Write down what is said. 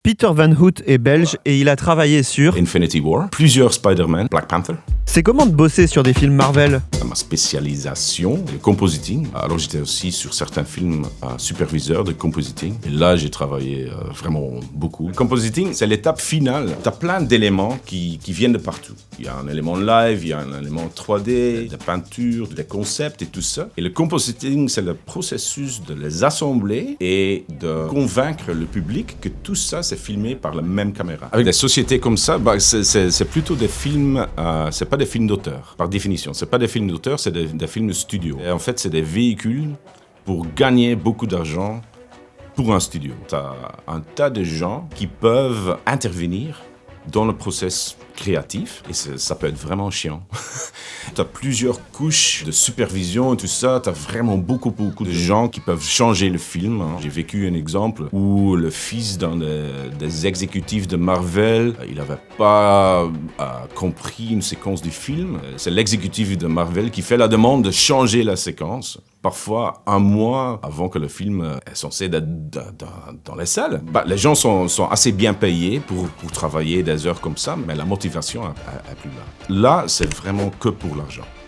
Peter Van Hout est belge et il a travaillé sur... Infinity War, plusieurs Spider-Man, Black Panther. C'est comment de bosser sur des films Marvel? Ma spécialisation, le compositing. Alors j'étais aussi sur certains films superviseur de compositing. Et là, j'ai travaillé vraiment beaucoup. Le compositing, c'est l'étape finale. Tu as plein d'éléments qui viennent de partout. Il y a un élément live, il y a un élément 3D, de peinture, des concepts et tout ça. Et le compositing, c'est le processus de les assembler et de convaincre le public que tout ça, c'est filmé par la même caméra. Avec des sociétés comme ça, c'est plutôt des films, c'est pas des films d'auteur, par définition. C'est pas des films d'auteur, c'est des films de studio. Et en fait, c'est des véhicules pour gagner beaucoup d'argent pour un studio. Tu as un tas de gens qui peuvent intervenir dans le process créatif, et ça peut être vraiment chiant. Tu as plusieurs couches de supervision et tout ça, tu as vraiment beaucoup de gens qui peuvent changer le film. J'ai vécu un exemple où le fils d'un des exécutifs de Marvel, il n'avait pas compris une séquence du film. C'est l'exécutif de Marvel qui fait la demande de changer la séquence. Parfois, un mois avant que le film est censé être dans les salles. Les gens sont assez bien payés pour travailler des heures comme ça, mais la motivation est plus là. Là, c'est vraiment que pour l'argent.